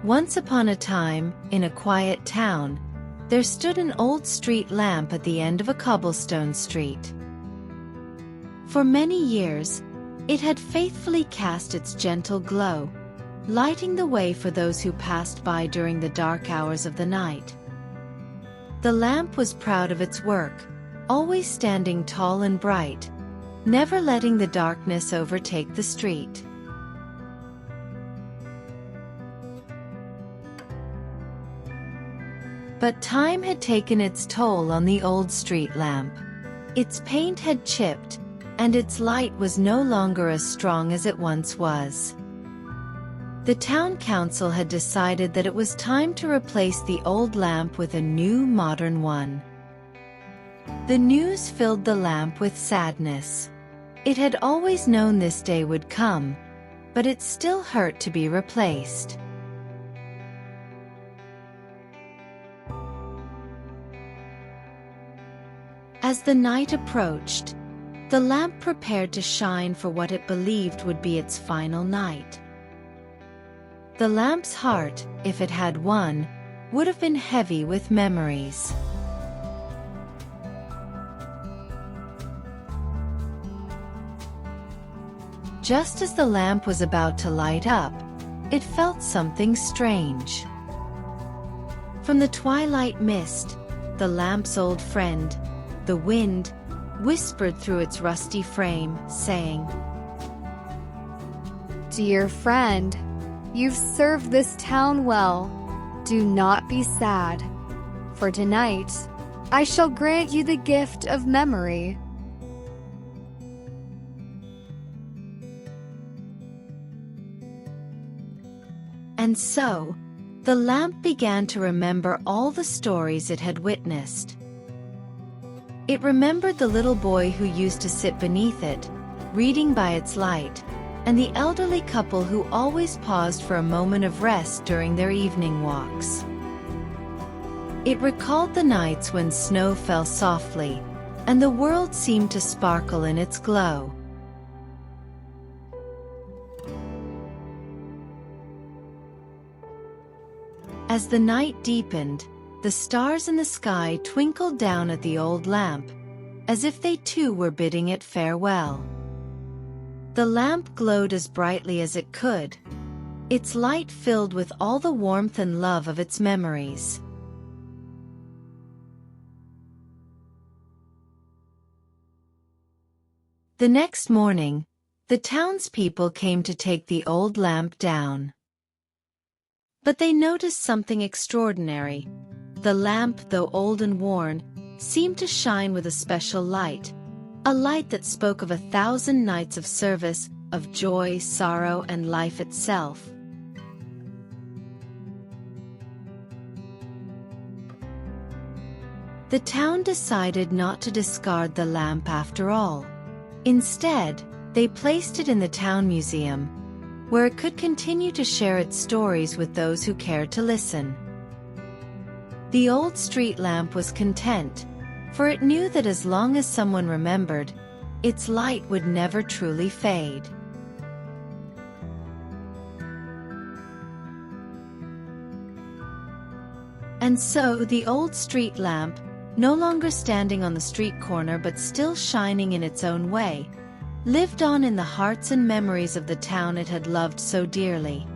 Once upon a time, in a quiet town, there stood an old street lamp at the end of a cobblestone street. For many years, it had faithfully cast its gentle glow, lighting the way for those who passed by during the dark hours of the night. The lamp was proud of its work, always standing tall and bright, never letting the darkness overtake the street. But time had taken its toll on the old street lamp. Its paint had chipped, and its light was no longer as strong as it once was. The town council had decided that it was time to replace the old lamp with a new modern one. The news filled the lamp with sadness. It had always known this day would come, but it still hurt to be replaced. As the night approached, the lamp prepared to shine for what it believed would be its final night. The lamp's heart, if it had one, would have been heavy with memories. Just as the lamp was about to light up, it felt something strange. From the twilight mist, the lamp's old friend, the wind, whispered through its rusty frame, saying, "Dear friend, you've served this town well. Do not be sad, for tonight I shall grant you the gift of memory." And so, the lamp began to remember all the stories it had witnessed. It remembered the little boy who used to sit beneath it, reading by its light, and the elderly couple who always paused for a moment of rest during their evening walks. It recalled the nights when snow fell softly, and the world seemed to sparkle in its glow. As the night deepened, the stars in the sky twinkled down at the old lamp, as if they too were bidding it farewell. The lamp glowed as brightly as it could, its light filled with all the warmth and love of its memories. The next morning, the townspeople came to take the old lamp down. But they noticed something extraordinary. The lamp, though old and worn, seemed to shine with a special light, a light that spoke of 1,000 nights of service, of joy, sorrow, and life itself. The town decided not to discard the lamp after all. Instead, they placed it in the town museum, where it could continue to share its stories with those who cared to listen. The old street lamp was content, for it knew that as long as someone remembered, its light would never truly fade. And so the old street lamp, no longer standing on the street corner but still shining in its own way, lived on in the hearts and memories of the town it had loved so dearly.